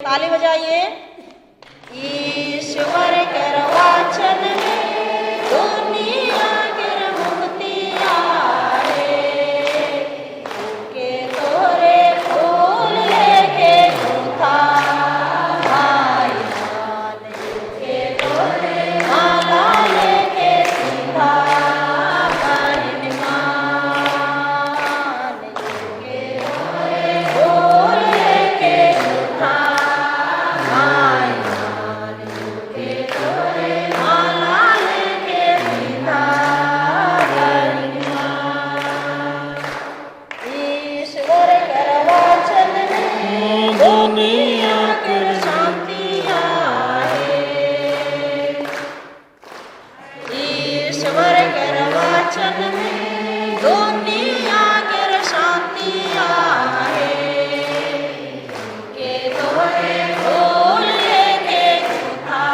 ताली बजाइए। ईश्वर कर वाचन में दुनिया कर मुक्ति आए, के तोरे फूल लेके गुथा भाई मान, के तोरे माला लेके सीधा बहन मान, के तोरे फूल लेके गुथा भाई मान, के तोरे माला लेके सीधा बहन मान। ईश्वर कर वाचन में दुनिया कर शांति आए, ईश्वर कर वाचन में दुनिया कर शांति आए, के तोरे फूल लेके गुथा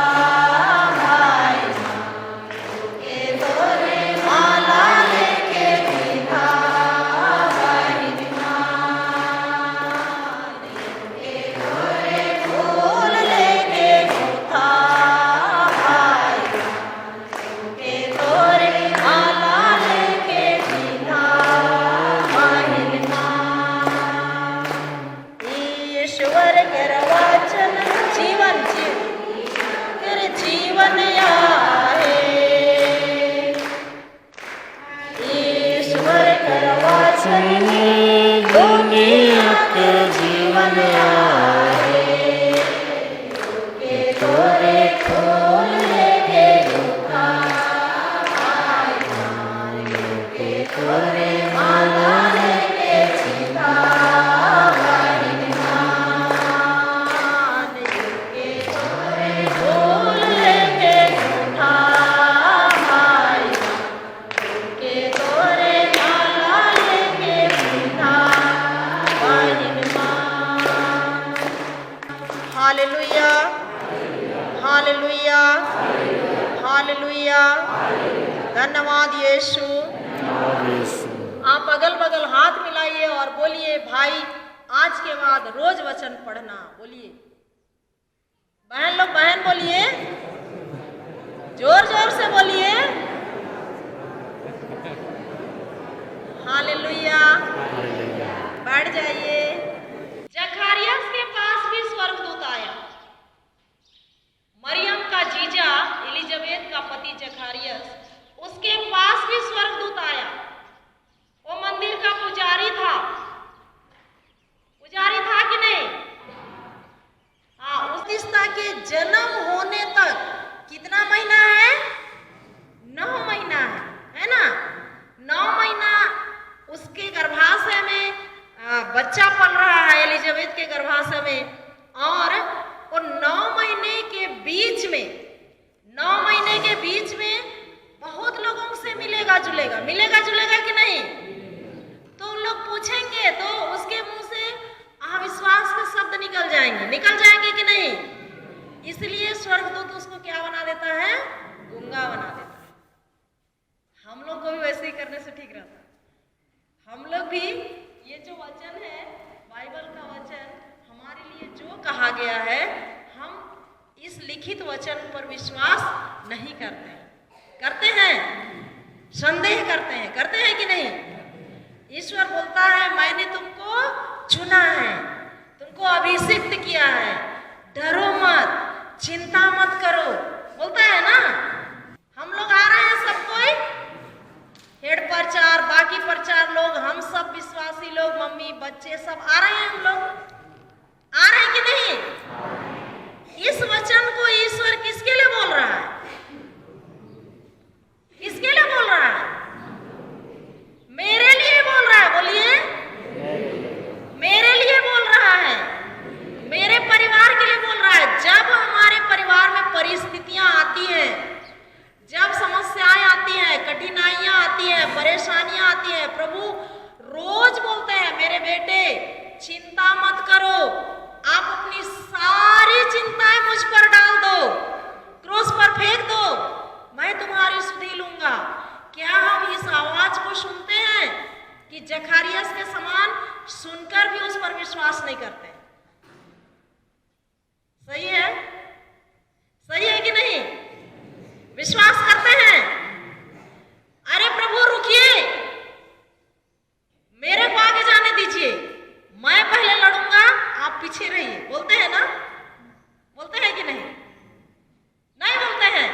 भाई मान, के तोरे माला लेके सीधा बहन मान, के तोरे फूल लेके गुथा भाई मान, के तोरे माला लेके सीधा बहन मान। ईश्वर कर वाचन जीवन कर जीवन आए, ईश्वर कर वाचन दुनिया के जीवन आए, के तोरे फूल लेके गुथा भाई मान, के तोरे माला लेके सीधा बहन मान, के तोरे फूल लेके गुथा भाई मान, के तोरे माला लेके सीधा बहन मान। Hallelujah, hallelujah, hallelujah. धन्यवाद यीशु। आप अगल बगल हाथ मिलाइए और बोलिए, भाई आज के बाद रोज वचन पढ़ना। बोलिए बहन लोग, बहन बोलिए, जोर जोर से बोलिए। हालेलुया। बैठ जाइए। जकरिया के पास भी स्वर्गदूत आया। मरियम का जीजा एलिजाबेथ का पति जकरिया, उसके पास भी स्वर्गदूत आया। वो मंदिर का पुजारी था। पुजारी था कि नहीं? हाँ। उस रिश्ता के जन्म होने तक कितना महीना है? 9 महीना है ना? 9 महीना उसके गर्भाशय में बच्चा पल रहा है, एलिजाबेथ के गर्भाशय में। और वो 9 महीने के बीच में, 9 महीने के बीच में बहुत लोगों से मिलेगा जुलेगा। मिलेगा जुलेगा कि नहीं? तो उन लोग पूछेंगे तो उसके मुंह से अविश्वास के शब्द निकल जाएंगे। निकल जाएंगे कि नहीं? इसलिए स्वर्गदूत उसको क्या बना देता है? गूंगा बना देता है। हम लोग को भी वैसे ही करने से ठीक रहता है। हम लोग भी ये जो वचन है, बाइबल का वचन, हमारे लिए जो कहा गया है, हम इस लिखित वचन पर विश्वास नहीं करते हैं। करते हैं? संदेह करते हैं कि नहीं? ईश्वर बोलता है, मैंने तुमको चुना है, तुमको अभिषिक्त किया है, डरो मत, चिंता मत करो। बोलता है ना? हम लोग आ रहे हैं, सब कोई हेड प्रचार, बाकी प्रचार लोग, हम सब विश्वासी लोग, मम्मी बच्चे सब आ रहे हैं। हम लोग आ रहे हैं कि नहीं? इस वचन को ईश्वर किसके लिए बोल रहा है? किसके लिए बोल रहा है? मेरे लिए बोल रहा है। बोलिए, मेरे लिए बोल रहा है, मेरे परिवार के लिए बोल रहा है। जब हमारे परिवार में परिस्थितियां आती हैं, जब समस्याएं आती हैं, कठिनाइयां आती हैं, परेशानियां आती हैं, प्रभु रोज बोलते हैं, मेरे बेटे चिंता मत करो, आप अपनी सारी चिंताएं मुझ पर डाल दो, क्रूस पर फेंक दो, मैं तुम्हारी सुधि लूंगा। क्या हम इस आवाज को सुनते हैं कि जकरिया के समान सुनकर भी उस पर विश्वास नहीं करते? बोलते हैं ना, बोलते हैं कि नहीं? नहीं बोलते हैं।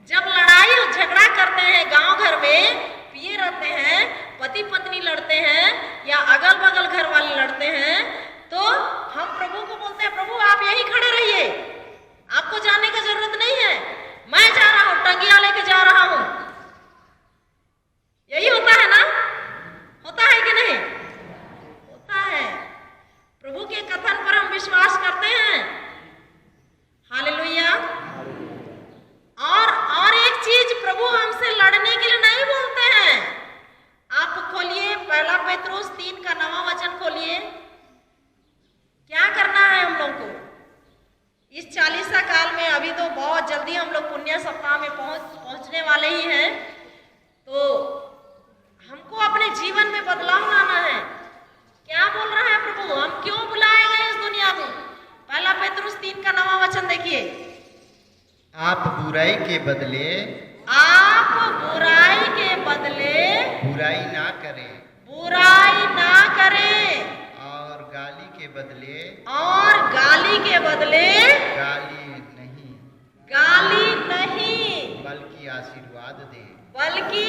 जब लड़ाई और झगड़ा करते हैं गांव घर में, पिए रहते हैं, पति पत्नी लड़ते हैं या अगल बगल घर वाले लड़ते हैं, तो हम प्रभु को बोलते हैं प्रभु आप यहीं खड़े रहिए, आपको जाने की जरूरत नहीं है, मैं जा रहा हूं, टंगिया लेके जा रहा हूं। यही होता है ना? होता है कि नहीं? होता है। प्रभु के कथन पर हम विश्वास करते हैं। हालेलुया। और एक चीज, प्रभु हमसे लड़ने के लिए नहीं बोलते हैं। आप खोलिए पहला पेतरुस 3 का 9वां वचन खोलिए। क्या करना है हम लोग को इस 40 काल में? अभी तो बहुत जल्दी हम लोग पुण्य सप्ताह में पहुंचने वाले ही हैं, तो हमको अपने जीवन में बदलाव लाना है। क्या बोल रहा है प्रभु? हम क्यों बुलाए गए इस दुनिया में? पहला पेतरुस 3 का 9वां वचन देखिए। आप बुराई के बदले बुराई ना करें, बुराई ना करें, और गाली के बदले गाली नहीं बल्कि आशीर्वाद दें। बल्कि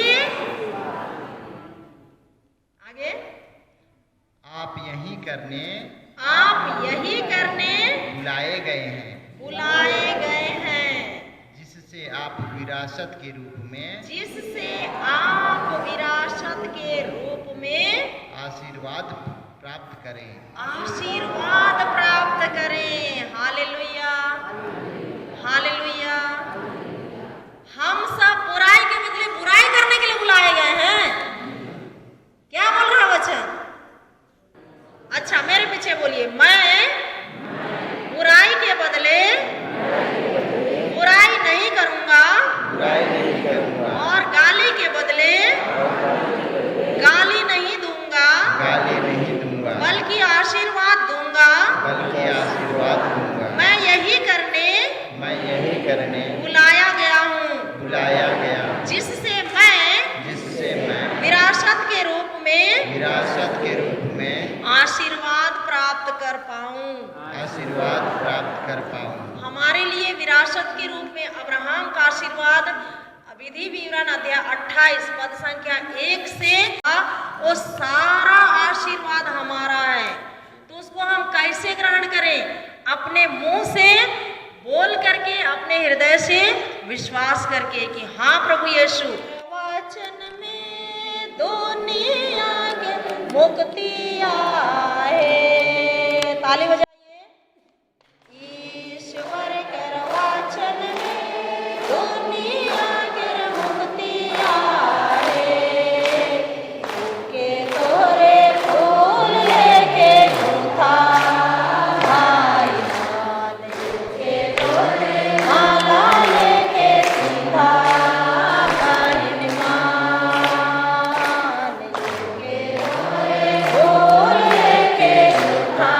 आगे आप यही करने बुलाए गए हैं, जिससे आप विरासत के रूप में आशीर्वाद प्राप्त करें। Hallelujah, hallelujah. हम सब बुराई के बदले बुराई करने के लिए बुलाए गए हैं। क्या बोल रहा वचन? अच्छा मेरे पीछे बोलिए, मैं बुराई के बदले बुराई नहीं करूंगा, और गाली के बदले गाली नहीं दूंगा, बल्कि आशीर्वाद दूंगा। मैं यही करने बुलाया गया हूँ, जिससे मैं विरासत के रूप में आशीर्वाद प्राप्त कर पाऊं। हमारे लिए विरासत के रूप में अब्राहम का आशीर्वाद विधि विवरण अध्याय 28 पद संख्या 1 से वो सारा आशीर्वाद हमारा है। तो उसको हम कैसे ग्रहण करें? अपने मुंह से बोल करके, अपने हृदय से विश्वास करके कि हाँ प्रभु यीशु वचन में दुनिया के मुक्ति आए। ताली बजाइए। ईश्वर कर वचन में दुनिया के मुक्ति आए, के तोरे फूल लेके झूठा भाई मान, के तोरे माला लेके सीधा भाई मान, के तोरे फूल लेके झूठा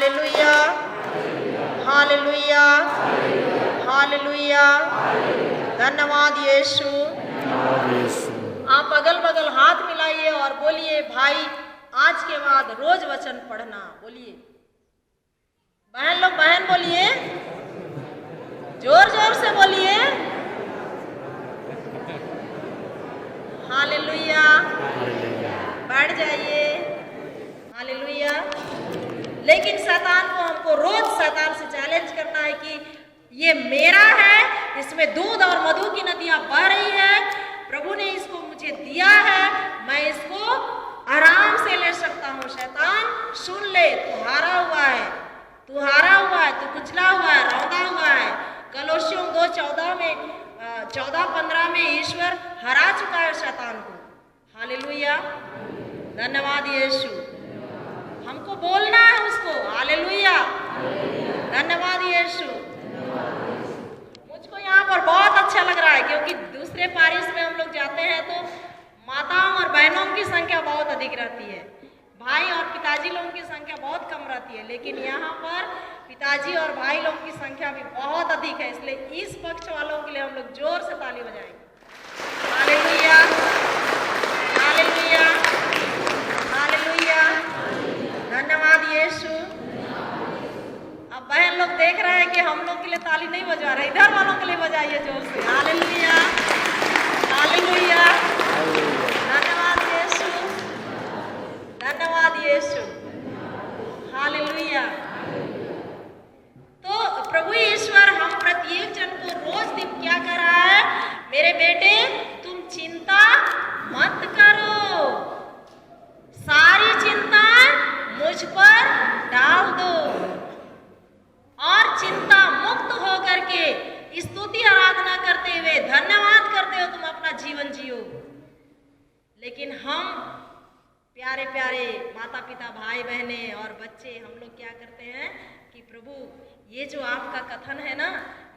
हालेलुया, हालेलुया, हालेलुया। धन्यवाद यीशु। आप अगल बगल हाथ मिलाइए और बोलिए, भाई आज के बाद रोज वचन पढ़ना। बोलिए बहन लोग, बहन बोलिए, जोर जोर से बोलिए। हालेलुया, बैठ जाइए। हालेलुया। लेकिन शैतान को, हमको रोज शैतान से चैलेंज करना है कि ये मेरा है, इसमें दूध और मधु की नदियां बह रही है, प्रभु ने इसको मुझे दिया है, मैं इसको आराम से ले सकता हूँ। शैतान सुन ले, तू हारा हुआ है, तू हारा हुआ है, तू कुचला हुआ है, रौंदा हुआ है। कलोसियों 2:14 में 14-15 में ईश्वर हरा चुका है शैतान को। हालेलुया, धन्यवाद यीशु। हमको बोलना है उसको, हालेलुया, धन्यवाद यीशु। मुझको यहाँ पर बहुत अच्छा लग रहा है, क्योंकि दूसरे पारिश में हम लोग जाते हैं तो माताओं और बहनों की संख्या बहुत अधिक रहती है, भाई और पिताजी लोगों की संख्या बहुत कम रहती है। लेकिन यहाँ पर पिताजी और भाई लोगों की संख्या भी बहुत अधिक है, इसलिए इस पक्ष वालों के लिए हम लोग जोर से ताली बजाएंगे। हालेलुया, हालेलुया, हालेलुया, धन्यवाद यीशु। अब बहन लोग देख रहे हैं कि हम लोग के लिए ताली नहीं बजा रहे, इधर वालों के लिए बजाइए जोर से। हालेलुया, हालेलुया, धन्यवाद यीशु, धन्यवाद यीशु। हालेलुया। तो प्रभु ईश्वर हम प्रत्येक जन को रोज दिन क्या कर रहा है? मेरे बेटे तुम चिंता मत करो, सारी चिंता मुझ पर डाल दो और चिंता मुक्त होकर के स्तुति आराधना करते हुए धन्यवाद करते हो तुम अपना जीवन जियो। लेकिन हम प्यारे प्यारे माता पिता, भाई बहने और बच्चे, हम लोग क्या करते हैं कि प्रभु ये जो आपका कथन है ना,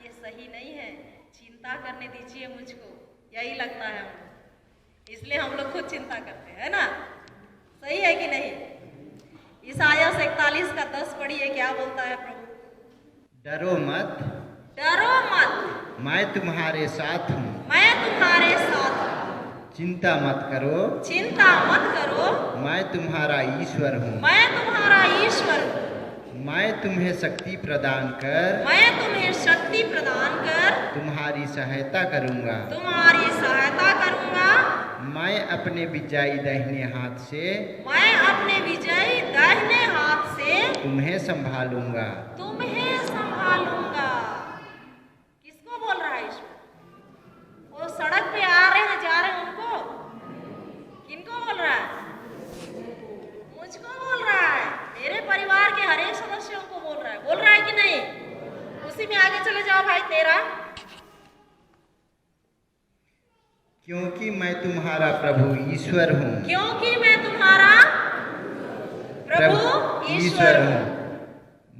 ये सही नहीं है, चिंता करने दीजिए मुझको, यही लगता है हमको, इसलिए हम लोग खुद चिंता करते हैं, है ना? सही है कि नहीं? ईसाया 41:10 पढ़िए, क्या बोलता है प्रभु? डरो मत, डरो मत, मैं तुम्हारे साथ हूँ, मैं तुम्हारे साथ हूँ, चिंता मत करो, चिंता मत करो, मैं तुम्हारा ईश्वर हूँ, मैं तुम्हारा ईश्वर हूँ, मैं तुम्हें शक्ति प्रदान कर, मैं तुम्हें शक्ति प्रदान कर तुम्हारी सहायता करूँगा, तुम्हारी सहायता करूँगा, मैं अपने विजयी दाहिने हाथ से, मैं अपने विजयी दाहिने हाथ से तुम्हें संभालूंगा, तुम्हें संभालूंगा। किसको बोल रहा है ईश्वर? वो सड़क पे आ रहे हैं, जा रहे हैं उनको? किनको बोल रहा है? मुझको बोल रहा है, मेरे परिवार के हर एक सदस्यों को बोल रहा है। बोल रहा है कि नहीं? उसी में आगे चले जाओ भाई। 13, क्योंकि मैं तुम्हारा प्रभु ईश्वर हूँ, क्योंकि मैं तुम्हारा प्रभु ईश्वर हूँ,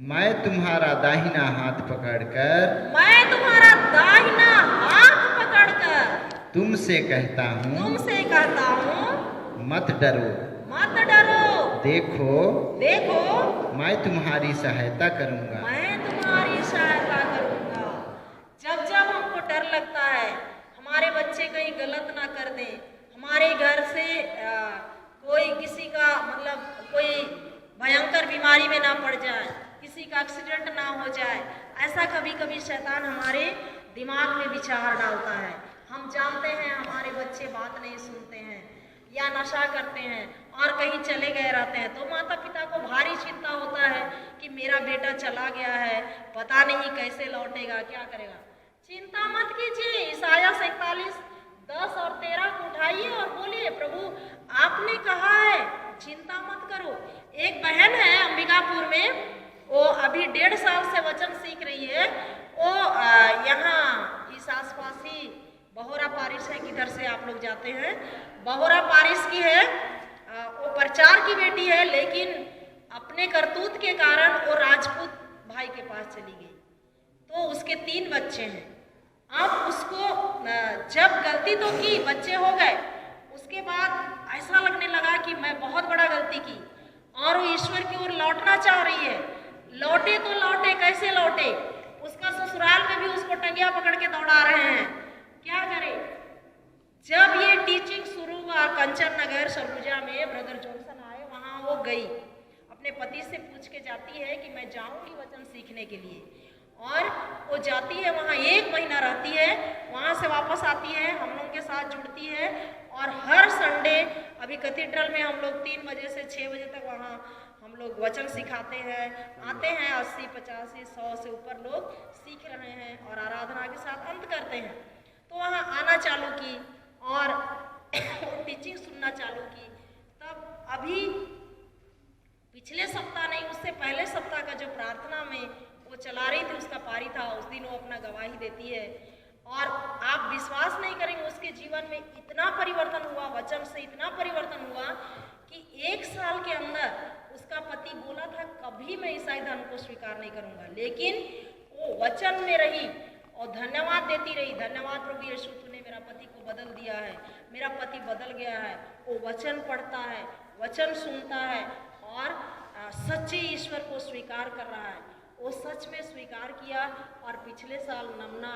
मैं तुम्हारा दाहिना हाथ पकड़कर, मैं तुम्हारा दाहिना हाथ पकड़कर तुमसे कहता हूँ, तुमसे कहता हूँ, मत डरो, मत डरो, देखो, देखो मैं तुम्हारी सहायता करूँगा। मैं तुम्हारी सहायता करूँगा। जब जब हमको डर लगता है हमारे बच्चे कहीं गलत ना कर दें, हमारे घर से कोई किसी का मतलब कोई भयंकर बीमारी में ना पड़ जाए, किसी का एक्सीडेंट ना हो जाए, ऐसा कभी कभी शैतान हमारे दिमाग में विचार डालता है। हम जानते हैं हमारे बच्चे बात नहीं सुनते हैं या नशा करते हैं और कहीं चले गए रहते हैं, तो माता पिता को भारी चिंता होता है कि मेरा बेटा चला गया है, पता नहीं कैसे लौटेगा, क्या करेगा। चिंता मत कीजिए। ईसाया 47:10 और 13 को उठाइए और बोलिए, प्रभु आपने कहा है चिंता मत करो। एक बहन है अंबिकापुर में, वो अभी 1.5 साल से वचन सीख रही है। वो यहाँ इस आसपासी बहोरा पारिश है, किधर से आप लोग जाते हैं, बहोरा पारिश की है। वो प्रचार की बेटी है, लेकिन अपने करतूत के कारण वो राजपूत भाई के पास चली गई। तो उसके 3 बच्चे हैं। अब उसको जब गलती तो की, बच्चे हो गए, उसके बाद ऐसा लगने लगा कि मैं बहुत बड़ा गलती की और वो ईश्वर की ओर लौटना चाह रही है। लौटे, उसका ससुराल में भी उसको टंगिया पकड़ के दौड़ा रहे हैं। क्या करे? जब ये टीचिंग शुरू हुआ कंचन नगर सरूजा में, ब्रदर जॉनसन आए, वहां वो गई, अपने पति से पूछ के जाती है कि मैं जाऊंगी वचन सीखने के लिए, और वो जाती है वहाँ 1 महीना रहती है, वहाँ से वापस आती है, हम लोग के साथ जुड़ती है, और हर संडे अभी कैथेड्रल में हम लोग 3 बजे से 6 बजे तक वहाँ हम लोग वचन सिखाते हैं। आते हैं 80, 85, 100 से ऊपर लोग सीख रहे हैं और आराधना के साथ अंत करते हैं। तो वहाँ आना चालू की और टीचिंग सुनना चालू की। तब अभी पिछले सप्ताह नहीं, उससे पहले सप्ताह का जो प्रार्थना में वो चला रही थी, उसका पारी था, उस दिन वो अपना गवाही देती है, और आप विश्वास नहीं करेंगे उसके जीवन में इतना परिवर्तन हुआ, वचन से इतना परिवर्तन हुआ कि 1 साल के अंदर उसका पति बोला था कभी मैं ईसाई धर्म को स्वीकार नहीं करूंगा, लेकिन वो वचन में रही और धन्यवाद देती रही, धन्यवाद प्रभु यीशु, तूने मेरा पति को बदल दिया है, मेरा पति बदल गया है। वो वचन पढ़ता है, वचन सुनता है और सच्चे ईश्वर को स्वीकार कर रहा है। वो सच में स्वीकार किया और पिछले साल नमना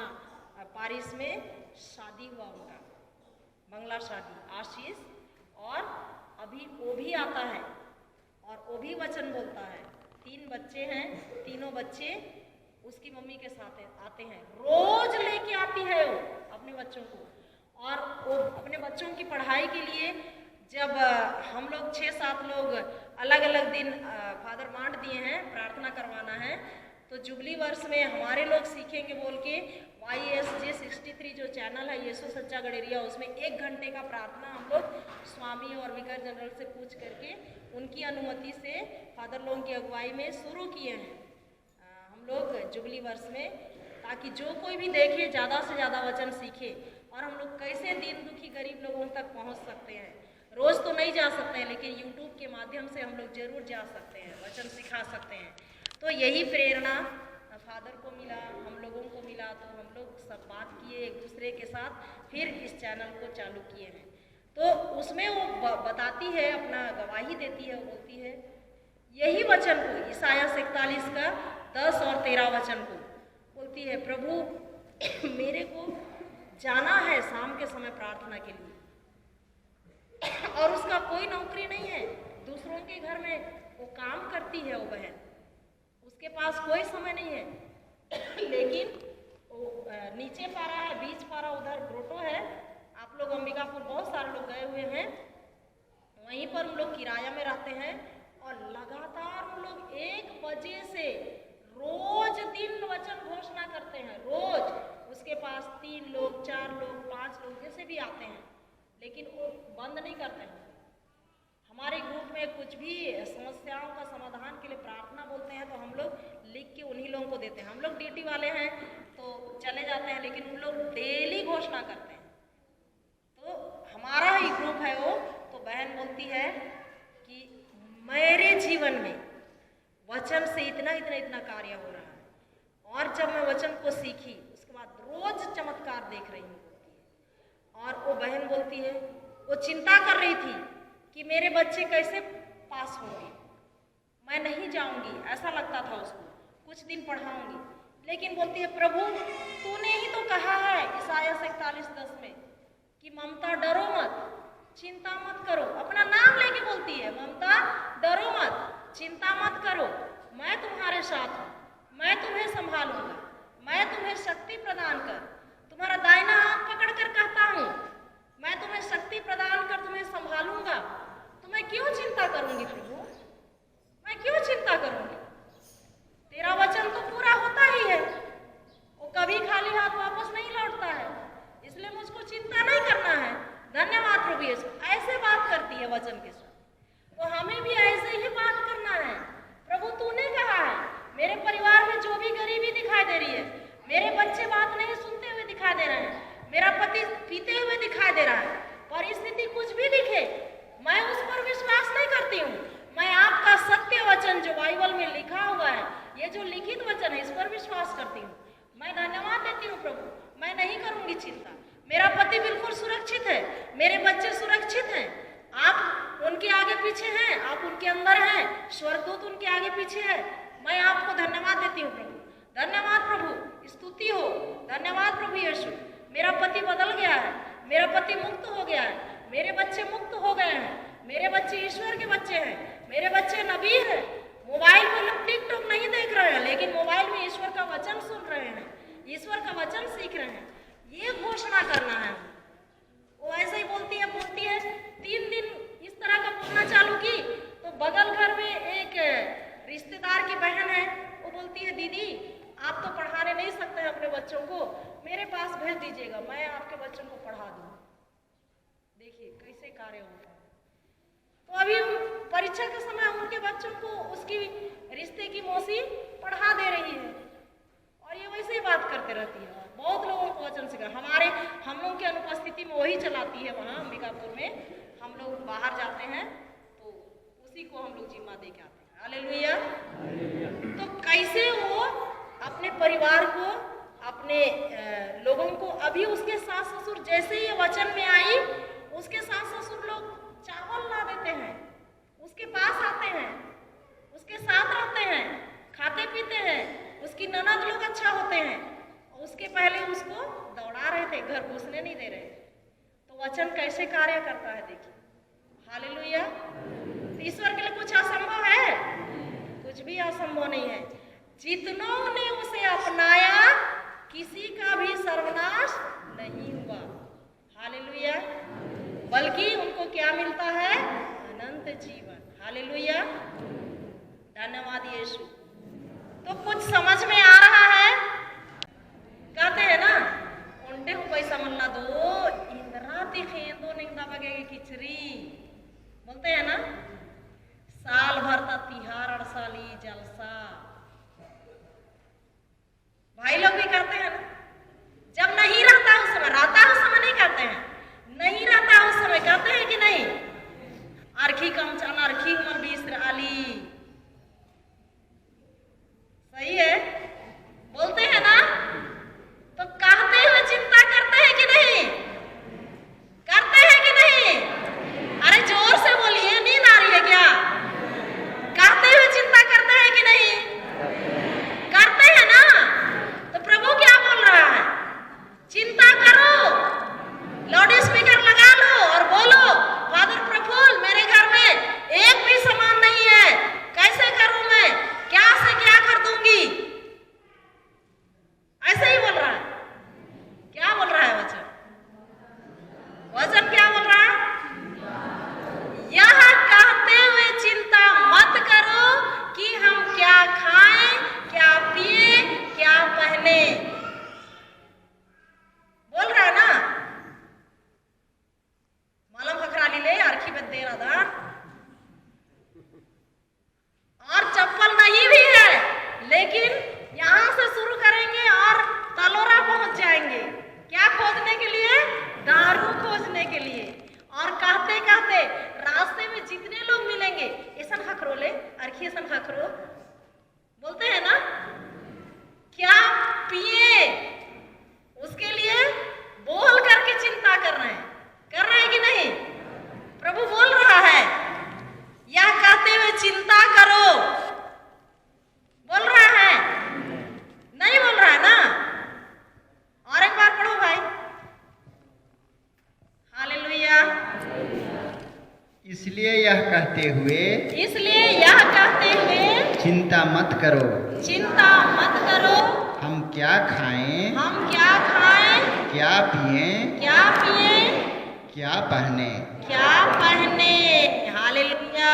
पारिस में शादी हुआ उनका, बंगला शादी, आशीष, और अभी वो भी आता है और वो भी वचन बोलता है। 3 बच्चे हैं, तीनों बच्चे उसकी मम्मी के साथ आते हैं, रोज लेके आती है वो अपने बच्चों को, और वो अपने बच्चों की पढ़ाई के लिए जब हम लोग 6-7 लोग अलग अलग दिन फादर बांट दिए हैं, प्रार्थना करवाना है, तो जुबली वर्ष में हमारे लोग सीखेंगे बोल के YSJ 63 जो चैनल है यीशु सच्चा गडेरिया, उसमें 1 घंटे का प्रार्थना हम लोग स्वामी और विकार जनरल से पूछ करके उनकी अनुमति से फादर लोगों की अगुवाई में शुरू किए हैं हम लोग जुबली वर्ष में, ताकि जो कोई भी देखे ज़्यादा से ज़्यादा वचन सीखे, और हम लोग कैसे दीन दुखी गरीब लोगों तक पहुंच सकते हैं। रोज़ तो नहीं जा सकते हैं, लेकिन यूट्यूब के माध्यम से हम लोग जरूर जा सकते हैं, वचन सिखा सकते हैं। तो यही प्रेरणा फादर को मिला, हम लोगों को मिला, तो हम लोग सब बात किए एक दूसरे के साथ, फिर इस चैनल को चालू किए हैं। तो उसमें वो बताती है, अपना गवाही देती है, वो बोलती है यही वचन को, ईसाया 41 का 10 और 13 वचन को बोलती है, प्रभु मेरे को जाना है शाम के समय प्रार्थना के लिए, और उसका कोई नौकरी नहीं है, दूसरों के घर में वो काम करती है, वो बहन, उसके पास कोई समय नहीं है, लेकिन वो नीचे पारा है, बीच पारा उधर ग्रोटो है, आप लोग अंबिकापुर बहुत सारे लोग गए हुए हैं, वहीं पर हम लोग किराया में रहते हैं, और लगातार हम लोग 1 बजे से रोज दिन वचन घोषणा करते हैं, रोज। उसके पास 3 लोग, 4 लोग, 5 लोग जैसे भी आते हैं, लेकिन वो बंद नहीं करते हैं। हमारे ग्रुप में कुछ भी समस्याओं का समाधान के लिए प्रार्थना बोलते हैं तो हम लोग लिख के उन्हीं लोगों को देते हैं। हम लोग ड्यूटी वाले हैं तो चले जाते हैं, लेकिन उन लोग डेली घोषणा करते हैं। तो हमारा ही ग्रुप है वो। तो बहन बोलती है कि मेरे जीवन में वचन से इतना कार्य हो रहा है, और जब मैं वचन को सीखी उसके बाद रोज चमत्कार देख रही हूँ। और वो बहन बोलती है वो चिंता कर रही थी कि मेरे बच्चे कैसे पास होंगे, मैं नहीं जाऊंगी, ऐसा लगता था उसको, कुछ दिन पढ़ाऊंगी, लेकिन बोलती है प्रभु तूने ही तो कहा है ईसाया 41:10 में कि ममता डरो मत, चिंता मत करो, अपना नाम लेके बोलती है, ममता डरो मत, चिंता मत करो, मैं तुम्हारे साथ हूँ, मैं तुम्हें संभालूंगा, मैं तुम्हें शक्ति प्रदान कर, तुम्हारा दाहिना हाथ पकड़ कर कहता हूँ, मैं तुम्हें शक्ति प्रदान कर तुम्हें संभालूंगा, तो मैं क्यों चिंता करूंगी प्रभु, मैं क्यों चिंता करूंगी, तेरा वचन तो पूरा होता ही है, वो कभी खाली हाथ वापस नहीं लौटता है, इसलिए मुझको चिंता नहीं करना है। धन्यवाद प्रभु यीशु। ऐसे बात करती है वचन के साथ, तो हमें भी ऐसे ही बात करना है। प्रभु तूने कहा है मेरे परिवार में जो भी गरीबी दिखाई दे रही है, मेरे बच्चे बात नहीं सुनते हुए दिखाई दे रहे हैं, मेरा पति पीते हुए दिखाई दे रहा है, परिस्थिति कुछ भी दिखे मैं उस पर विश्वास नहीं करती हूँ, मैं आपका सत्य वचन जो बाइबल में लिखा हुआ है, ये जो लिखित वचन है, इस पर विश्वास करती हूँ। मैं धन्यवाद देती हूँ प्रभु, मैं नहीं करूंगी चिंता, मेरा पति बिल्कुल सुरक्षित है, मेरे बच्चे सुरक्षित हैं, आप उनके आगे पीछे हैं, आप उनके अंदर हैं, स्वर्गदूत उनके आगे पीछे है। मैं आपको धन्यवाद देती हूँ प्रभु, धन्यवाद प्रभु, स्तुति हो, धन्यवाद प्रभु यीशु। मेरा पति बदल गया है, मेरा पति मुक्त हो गया है, मेरे बच्चे मुक्त हो गए हैं, मेरे बच्चे ईश्वर के बच्चे हैं, मेरे बच्चे नबी हैं। मोबाइल में लोग टिकटॉक नहीं देख रहे हैं, लेकिन मोबाइल में ईश्वर का वचन सुन रहे हैं, ईश्वर का वचन सीख रहे हैं। ये घोषणा करना है। वो ऐसे ही बोलती है 3 दिन इस तरह का बोलना चालू की, तो बगल घर में एक रिश्तेदार की बहन है, वो बोलती है दीदी आप तो पढ़ाने नहीं सकते हैं अपने बच्चों को, मेरे पास भेज दीजिएगा, मैं आपके बच्चों को पढ़ा दूँ। देखिए कैसे कार्य होता है। तो अभी परीक्षा के समय उनके बच्चों को उसकी रिश्ते की मौसी पढ़ा दे रही है, और ये वैसे ही बात करते रहती है। बहुत लोगों को वचन सिखा, हम लोग की अनुपस्थिति में वही चलाती है। वहाँ अंबिकापुर में हम लोग बाहर जाते हैं तो उसी को हम लोग जिम्मा दे के आते हैं। हालेलुया। तो कैसे वो अपने परिवार को, अपने लोगों को, अभी उसके सास ससुर जैसे ही वचन में आई, उसके सास ससुर लोग चावल ला देते हैं, उसके पास आते हैं, उसके साथ रहते हैं, खाते पीते हैं, उसकी ननद लोग अच्छा होते हैं, और उसके पहले उसको दौड़ा रहे थे, घर घुसने नहीं दे रहे। तो वचन कैसे कार्य करता है देखिए। हालेलुया। ईश्वर के लिए कुछ असंभव है? कुछ भी असंभव नहीं है। जितनों ने उसे अपनाया किसी का भी सर्वनाश नहीं हुआ। हालेलुया। बल्कि उनको क्या मिलता है? अनंत जीवन। हालेलुया। धन्यवाद यीशु। तो कुछ समझ में आ रहा है? कहते हैं ना, उंडे को पैसा मल्ला दो इंद्रा तिखेंदो निंदा बगे किचरी, बोलते हैं ना, साल भर का तिहार अड़साली जलसा। भाई लोग भी करते हैं ना, जब नहीं रहता उस समय, रहता उस समय नहीं करते हैं, नहीं रहता उस समय कहते हैं कि नहीं? अरखी कम चन अरखी उमर 20 आली, सही है, बोलते हैं ना। तो कहते हुए चिंता करते हैं कि नहीं? करते हैं कि नहीं? अरे जोर से बोलिए, नींद आ रही है क्या? कहते हुए चिंता करते हैं कि नहीं? करते हैं ना। तो प्रभु क्या बोल रहा है? चिंता करो, लाउड स्पीकर लगा लो और बोलो, फादर प्रफुल्ल मेरे घर में एक भी सामान नहीं है, कैसे करूं मैं, क्या से क्या कर दूंगी? ऐसे ही बोल रहा है। क्या बोल रहा है वचन? वचन क्या बोल रहा है? यह कहते हुए चिंता मत करो कि हम क्या खाएं, क्या पिए, क्या पहने। बोल रहा है ना, मालम खखरा ले आरखी में दे रहा था, और चप्पल नहीं भी है, लेकिन यहां से शुरू करेंगे और तलोरा पहुंच जाएंगे। क्या खोजने के लिए? दारू खोजने के लिए। और कहते कहते रास्ते में जितने लोग मिलेंगे, ऐसा खखरो ले अरखी, ऐसा खखरो, बोलते हैं ना, क्या पिए, उसके लिए बोल करके चिंता कर रहे हैं कि नहीं? प्रभु बोल रहा है, यह कहते हुए चिंता करो। बोल रहा है? नहीं बोल रहा है ना? और एक बार पढ़ो भाई। हालेलुया। इसलिए यह कहते हुए चिंता मत करो, चिंता मत करो, हम क्या खाएं, क्या पिएं, क्या पहने। हालेलुया।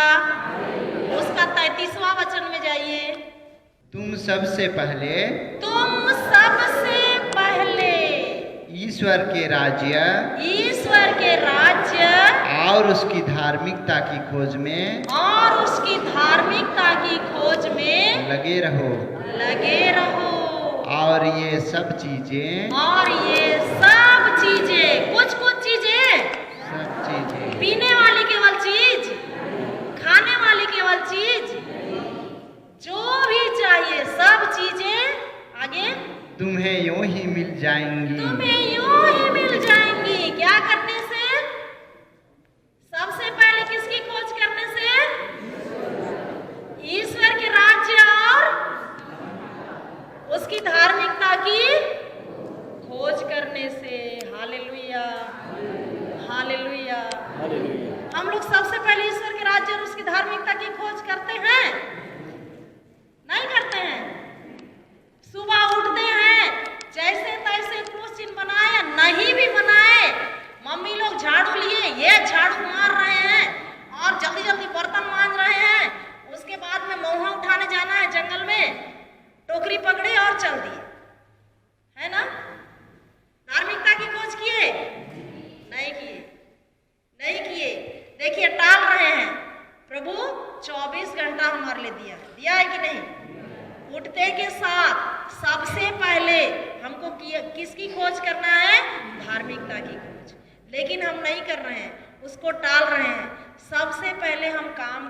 उसका 33वां वचन में जाइए। तुम सबसे पहले ईश्वर के राज्य और उसकी धार्मिकता की खोज में लगे रहो, और ये सब चीजें कुछ चीजें, पीने वाली केवल चीज, खाने वाली केवल चीज, जो भी चाहिए सब चीजें आगे तुम्हें यूं ही मिल जाएंगी। क्या करने से? सबसे पहले किसकी खोज करने से? ईश्वर के राज्य और उसकी खोज करते हैं? नहीं करते हैं। सुबह उठते हैं, जैसे तैसे क्रोस चिन्ह बनाए या नहीं भी बनाए, मम्मी लोग झाड़ू लिए, ये झाड़ू मार रहे हैं और जल्दी जल्दी बर्तन मांज रहे हैं। उसके बाद में महुआ उठाने जाना है जंगल में, टोकरी पकड़े और चल दिए, है ना? धार्मिकता की खोज किए? नहीं किए, नहीं किए। देखिए टाल रहे हैं। प्रभु 24 घंटा हमारे लिए दिया है कि नहीं? उठते के साथ सबसे पहले हमको किसकी खोज करना है? धार्मिकता की खोज। लेकिन हम नहीं कर रहे हैं, उसको टाल रहे हैं। सबसे पहले हम काम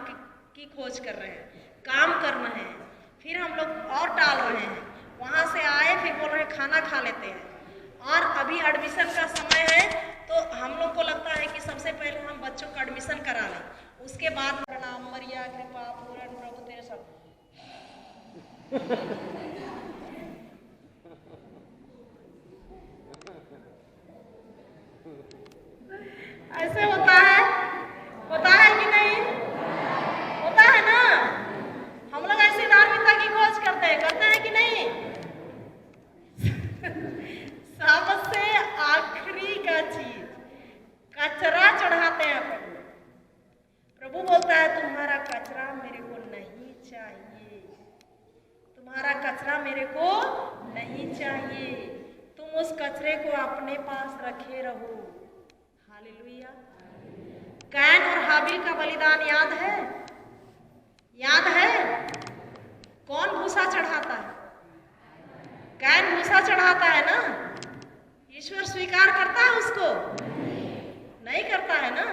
की खोज कर रहे हैं, काम कर रहे हैं, फिर हम लोग और टाल रहे हैं। वहाँ से आए फिर बोल रहे हैं खाना खा लेते हैं, और अभी एडमिशन का समय है तो हम लोग को लगता है कि सबसे पहले हम बच्चों का एडमिशन करा लें, उसके बाद प्रणाम मरिया कृपा पूर्ण प्रभु तेरे सब। ऐसे होता है कि नहीं? होता है ना? हम लोग ऐसी धार्मिकता की खोज करते हैं कि नहीं? सबसे आखिरी का चीज कचरा चढ़ाते हैं प्रभु। प्रभु बोलता है तुम्हारा कचरा मेरे को नहीं चाहिए, तुम्हारा कचरा मेरे को नहीं चाहिए, तुम उस कचरे को अपने पास रखे रहो। हालेलुया। कैन और हाबिल का बलिदान याद है? याद है? कौन भूसा चढ़ाता है? कैन भूसा चढ़ाता है ना? ईश्वर स्वीकार करता है उसको? नहीं करता है ना?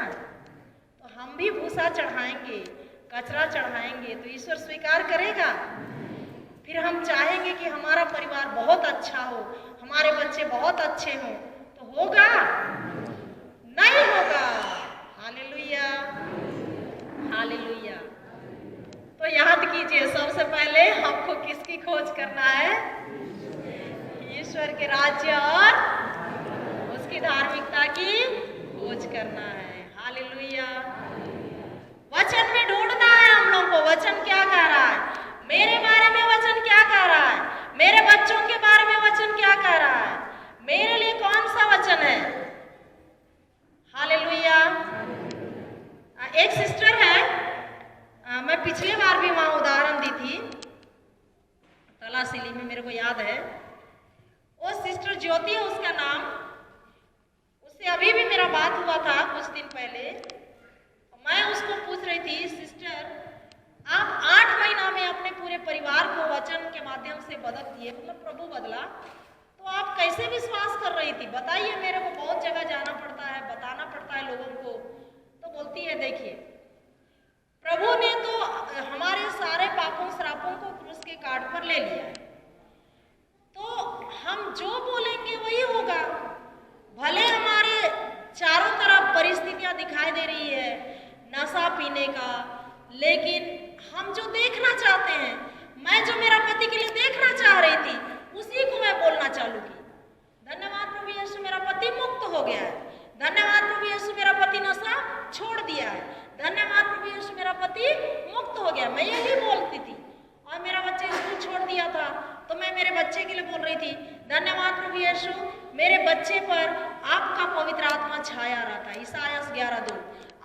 तो हम भी भूसा चढ़ाएंगे, कचरा चढ़ाएंगे तो ईश्वर स्वीकार करेगा? फिर हम चाहेंगे कि हमारा परिवार बहुत अच्छा हो, हमारे बच्चे बहुत अच्छे हों, तो होगा? नहीं होगा। Hallelujah, hallelujah. तो याद कीजिए, सबसे पहले हमको किसकी खोज करना है? ईश्वर के राज्य और उसकी धार्मिकता की खोज करना है। हालेलुया। वचन में ढूंढना है हम लोग को। वचन क्या कह रहा है मेरे बारे में? वचन क्या कह रहा है मेरे बच्चों के बारे में? वचन क्या कह रहा है मेरे लिए? कौन सा वचन है? हालेलुया। एक सिस्टर है, मैं पिछले बार भी वहां उदाहरण दी थी, तलासिली में, मेरे को याद है। वो सिस्टर ज्योति है उसका नाम। उससे अभी भी मेरा बात हुआ था कुछ दिन पहले। मैं उसको पूछ रही थी, सिस्टर आप 8 महीना में अपने पूरे परिवार को वचन के माध्यम से बदल दिए, मतलब प्रभु बदला, तो आप कैसे विश्वास कर रही थी? बताइए, मेरे को बहुत जगह जाना पड़ता है, बताना पड़ता है लोगों को। तो बोलती है देखिए, प्रभु ने तो हमारे सारे पापों श्रापों को क्रूस के काट पर ले लिया है, तो हम जो बोलेंगे वही होगा। भले हमारे चारों तरफ परिस्थितियां दिखाई दे रही है नशा पीने का, लेकिन हम जो देखना चाहते हैं, मैं जो मेरा पति के लिए देखना चाह रही थी, उसी को मैं बोलना चालू की। धन्यवाद प्रभु यीशु, मेरा पति मुक्त हो गया है। धन्यवाद प्रभु यीशु, मेरा पति नशा छोड़ दिया है। धन्यवाद प्रभु यीशु, मेरा पति मुक्त हो गया। मैं यही बोलती थी। और मेरा बच्चा स्कूल छोड़ दिया था, तो मैं मेरे बच्चे के लिए बोल रही थी, धन्यवाद प्रभु यीशु, मेरे बच्चे पर आपका पवित्र आत्मा छाया रहता है। ईसाया 11:2,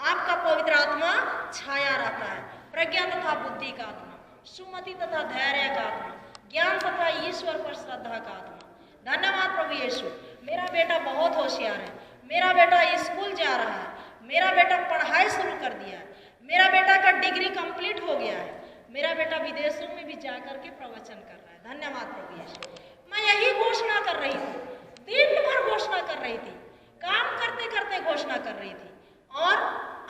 आपका पवित्र आत्मा छाया रहता है। प्रज्ञा तथा बुद्धि का आत्मा, सुमति तथा धैर्य का आत्मा, ज्ञान तथा ईश्वर पर श्रद्धा का आत्मा। धन्यवाद प्रभु यीशु, मेरा बेटा बहुत होशियार है, मेरा बेटा स्कूल जा रहा है, मेरा बेटा पढ़ाई शुरू कर दिया है, मेरा बेटा का डिग्री कंप्लीट हो गया है, मेरा बेटा विदेशों में भी जाकर के प्रवचन कर रहा है। धन्यवाद प्रभु यीशु। मैं यही घोषणा कर रही थी, दिन भर घोषणा कर रही थी, काम करते करते घोषणा कर रही थी। और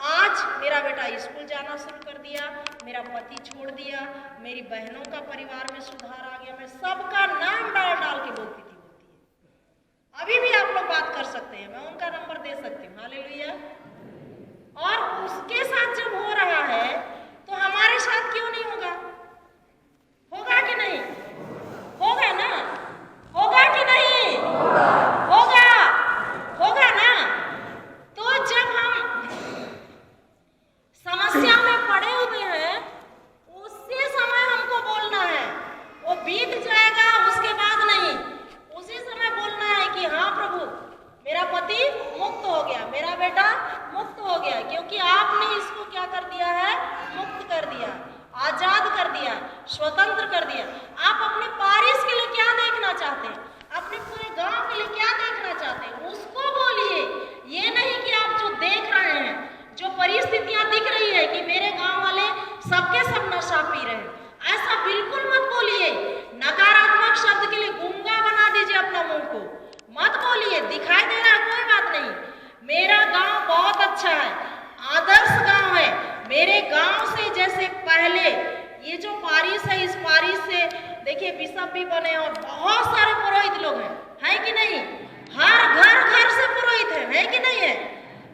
आज मेरा बेटा स्कूल जाना शुरू कर दिया, मेरा पति छोड़ दिया, मेरी बहनों का परिवार में सुधार आ गया। मैं सबका नाम डाल डाल के बोलती थी। अभी भी आप लोग बात कर सकते हैं, मैं उनका नंबर दे सकती हूँ। हालेलुया। और उसके साथ जब हो रहा है तो हमारे साथ क्यों नहीं होगा? होगा कि नहीं? होगा ना? होगा कि नहीं? होगा, होगा ना? तो जब हम समस्या में पड़े हुए हैं बेटा मुक्त हो गया, क्योंकि आपने इसको क्या कर दिया है, मुक्त कर दिया, आजाद कर दिया, स्वतंत्र कर दिया। आप अपने पारिश के लिए क्या देखना चाहते हैं, अपने पूरे गांव के लिए क्या देखना चाहते हैं, उसको बोलिए। ये नहीं कि आप जो देख रहे हैं, जो परिस्थितियां दिख रही है कि मेरे गांव वाले सबके सब नशा पी रहे हैं, ऐसा बिल्कुल मत बोलिए। नकारात्मक शब्द के लिए गूंगा बना दीजिए अपना मुंह को, मत बोलिए। दिखाई दे रहा है कोई बात नहीं, मेरा गांव बहुत अच्छा है, आदर्श गांव है। मेरे गांव से जैसे पहले ये जो पारिश है, इस पारिश से देखिए बिशप भी बने और बहुत सारे पुरोहित लोग हैं, है कि नहीं? हर घर से पुरोहित है कि नहीं है?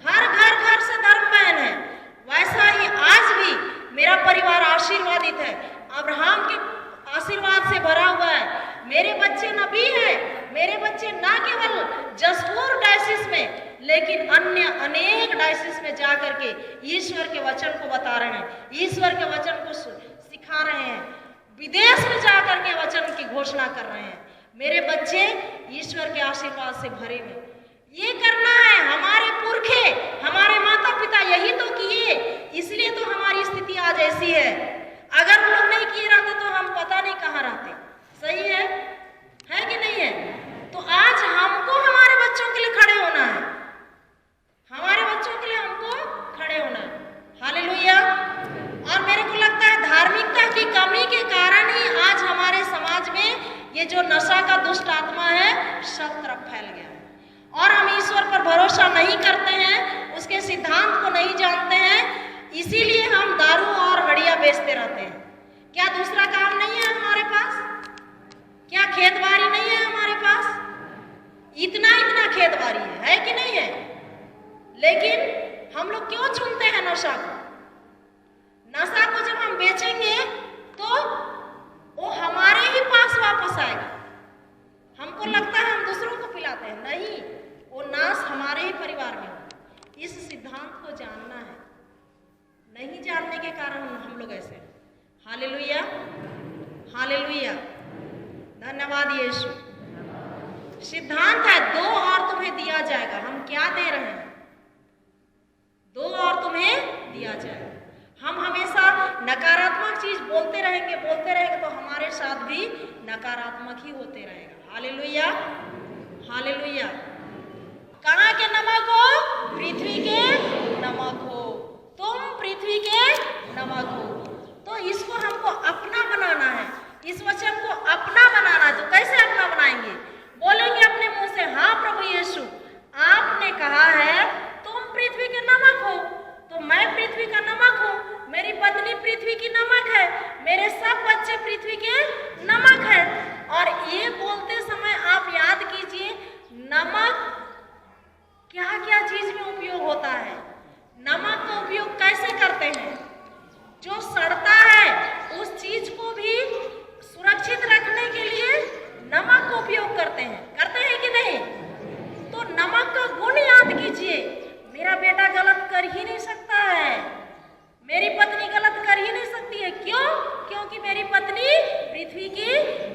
हर घर से धर्म बहन है। वैसा ही आज भी मेरा परिवार आशीर्वादित है, अब्राहम के आशीर्वाद से भरा हुआ है। मेरे बच्चे नबी हैं, मेरे बच्चे ना केवल जसपुर डायसिस में लेकिन अन्य अनेक डायसिस में जा करके ईश्वर के वचन को बता रहे हैं, ईश्वर के वचन को सिखा रहे हैं, विदेश में जा करके वचन की घोषणा कर रहे हैं। मेरे बच्चे ईश्वर के आशीर्वाद से भरे हुए। ये करना है, हमारे पुरखे, हमारे माता पिता यही तो किए, इसलिए तो हमारी स्थिति आज ऐसी है। अगर वो लोग नहीं किए रहते तो हम पता नहीं कहाँ रहते। सही है कि नहीं है? तो आज हमको हमारे बच्चों के लिए खड़े होना है, हमारे बच्चों के लिए हमको खड़े होना है। हालेलुया। और मेरे को लगता है धार्मिकता की कमी के कारण ही आज हमारे समाज में ये जो नशा का दुष्ट आत्मा है सब तरफ फैल गया है, और हम ईश्वर पर भरोसा नहीं करते हैं, उसके सिद्धांत को नहीं जानते हैं, इसीलिए हम दारू और हड़िया बेचते रहते हैं। क्या दूसरा काम नहीं है हमारे पास? क्या खेतबाड़ी नहीं है हमारे पास? इतना खेतबाड़ी है कि नहीं है? लेकिन हम लोग क्यों चुनते हैं नशा को? नशा को जब हम बेचेंगे तो वो हमारे ही पास वापस आएगा। हमको लगता है हम दूसरों को पिलाते हैं, नहीं, वो नाश हमारे ही परिवार में हो। इस सिद्धांत को जानना है, नहीं जानने के कारण हम लोग ऐसे हैं। हालेलुया, हालेलुया, धन्यवाद यीशु। सिद्धांत है, दो और तुम्हें दिया जाएगा। हम क्या दे रहे हैं? दो और तुम्हें दिया जाएगा। हम हमेशा नकारात्मक चीज बोलते रहेंगे तो हमारे साथ भी नकारात्मक ही होते रहेगा। Hallelujah, hallelujah. कहाँ के नमक हो? पृथ्वी के नमक हो, तुम पृथ्वी के नमक हो। तो इसको हमको अपना बनाना है, इस वचन को अपना बनाना है। तो कैसे अपना बनाएंगे? बोलेंगे अपने मुंह से, हाँ प्रभु यीशु, आपने कहा है तुम पृथ्वी के नमक हो, तो मैं पृथ्वी का नमक हूँ, मेरी पत्नी पृथ्वी की नमक है, मेरे सब बच्चे पृथ्वी के नमक है। और ये बोलते समय आप याद कीजिए, नमक क्या क्या चीज में उपयोग होता है। नमक का उपयोग कैसे करते हैं? जो सड़ता है उस चीज को भी सुरक्षित रखने के लिए नमक का उपयोग करते हैं कि नहीं? तो नमक का गुण याद कीजिए। मेरा बेटा गलत कर ही नहीं सकता है, मेरी पत्नी गलत कर ही नहीं सकती है। क्यों? क्योंकि मेरी पत्नी पृथ्वी की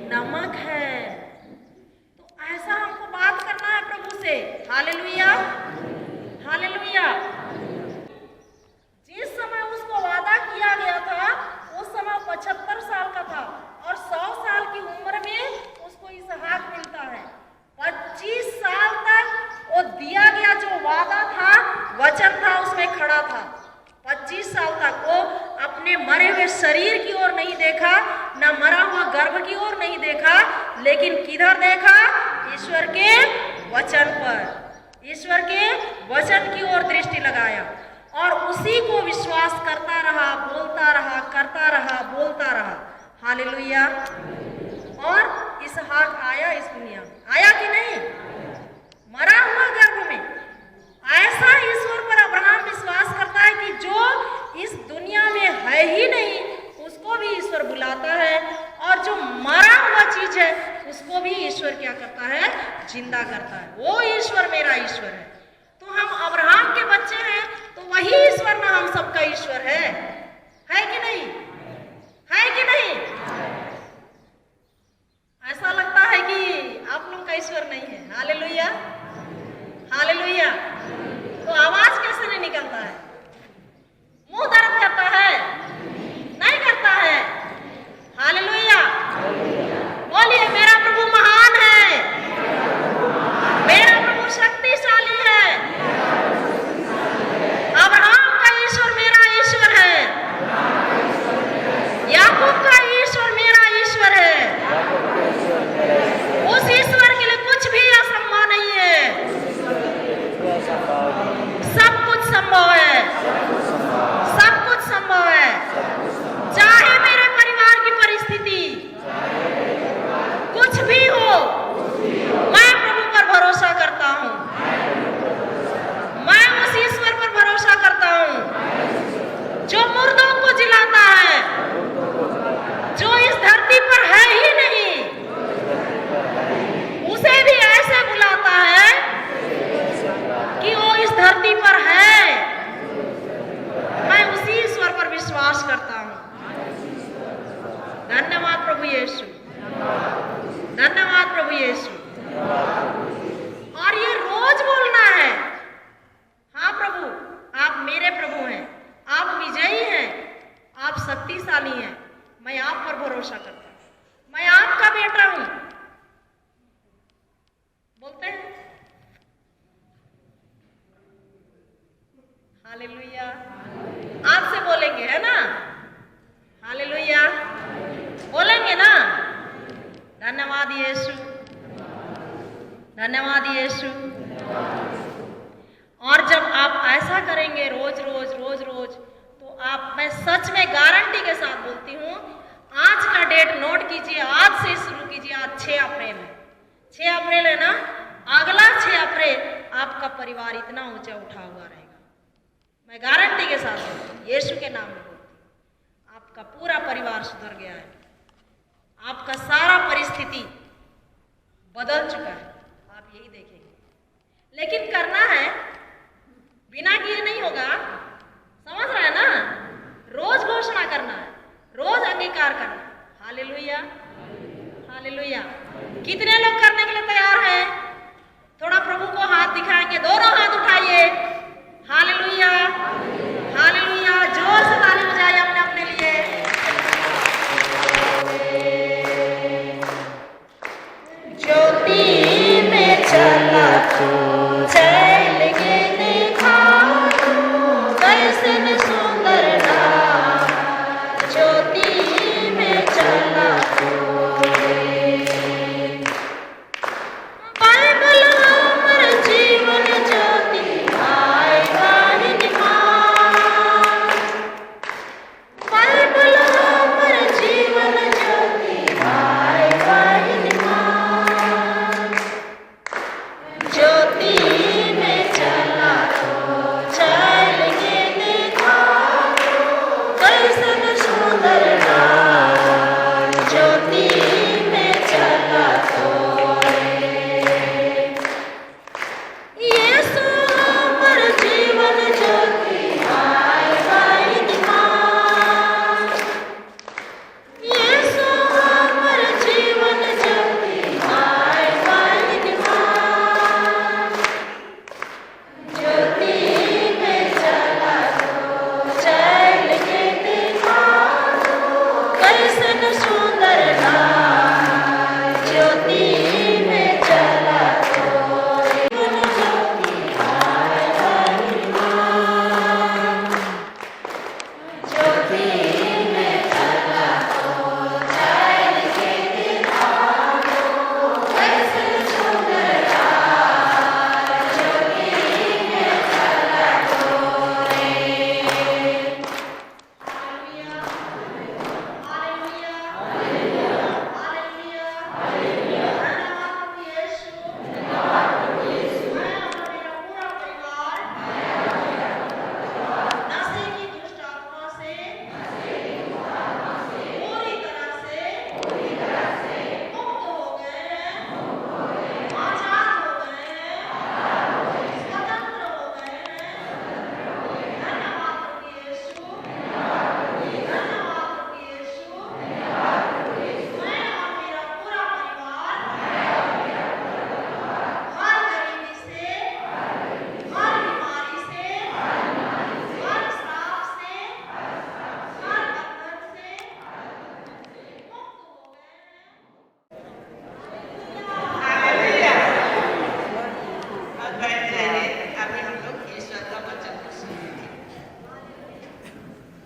नमक है। तो ऐसा हमको बात करना है प्रभु से। Hallelujah, hallelujah. जिस समय उसको वादा किया गया था उस समय 75 साल का था और 100 साल की उम्र में उसको इसहाक मिलता है। 25 साल तक वो दिया गया जो वादा था, वचन था, उसमें खड़ा था। 25 साल तक वो अपने मरे हुए शरीर की ओर नहीं देखा, ना मरा हुआ गर्भ की ओर नहीं देखा, लेकिन किधर देखा? ईश्वर के वचन पर, ईश्वर के वचन की ओर दृष्टि लगाया और उसी को विश्वास करता रहा, बोलता रहा, करता रहा, बोलता रहा। हालेलुया। और इसहाक आया इस दुनिया, आया कि नहीं? मरा हुआ गर्भ में। ऐसा ईश्वर पर अब्राहम विश्वास करता है कि जो इस दुनिया में है ही नहीं उसको भी ईश्वर बुलाता है, और जो मरा हुआ चीज है उसको भी ईश्वर क्या करता है? जिंदा करता है। वो ईश्वर मेरा ईश्वर है। तो हम अब्राहम के बच्चे हैं, तो वही ईश्वर ना हम सबका ईश्वर है कि नहीं? है कि नहीं? ऐसा लगता है कि आप लोग का ईश्वर नहीं है। Hallelujah, hallelujah. तो आवाज यीशु। और ये रोज बोलना है। हाँ प्रभु, आप मेरे प्रभु हैं, आप विजयी हैं, आप शक्तिशाली हैं, मैं आप पर भरोसा करता हूं, मैं आपका बेटा हूं। बोलते हैं हालेलुया। आज से बोलेंगे, है ना? हालेलुया बोलेंगे ना? धन्यवाद यीशु, धन्यवाद यीशु। और जब आप ऐसा करेंगे रोज रोज रोज रोज, तो आप, मैं सच में गारंटी के साथ बोलती हूँ, आज का डेट नोट कीजिए, आज से शुरू कीजिए। आज 6 अप्रैल है, 6 अप्रैल है ना? अगला 6 अप्रैल आपका परिवार इतना ऊंचा उठा हुआ रहेगा। मैं गारंटी के साथ बोलती हूँ, यीशु के नाम में बोलती हूँ। आपका पूरा परिवार सुधर गया है, आपका सारा परिस्थिति बदल चुका है, आप यही देखेंगे। लेकिन करना है, बिना किए नहीं होगा, समझ रहे हैं ना? रोज घोषणा करना है, रोज अंगीकार करना है। Hallelujah, hallelujah. कितने लोग करने के लिए तैयार हैं? थोड़ा प्रभु को हाथ दिखाएंगे, दोनों हाथ उठाइए। Hallelujah, hallelujah. जोर से ताली बजाइए अपने अपने लिए। ज्योति में चला तो चल के देखा, कैसे सुंदर नाम। ज्योति में चला तो बाइबल हमर जीवन ज्योति आए वाहिनी मां। बाइबल हमर जीवन ज्योति आए वाहिनी मां। ज्योति में चला तो चल के देखा, कैसन सुंदर नाम। ज्योति में चला तो यीशु हमर जीवन ज्योति आए वाहिनी मां। यीशु हमर जीवन ज्योति आए वाहिनी मां। ज्योति में चला तो चल के देखा, कैसन सुंदर नाम। ज्योति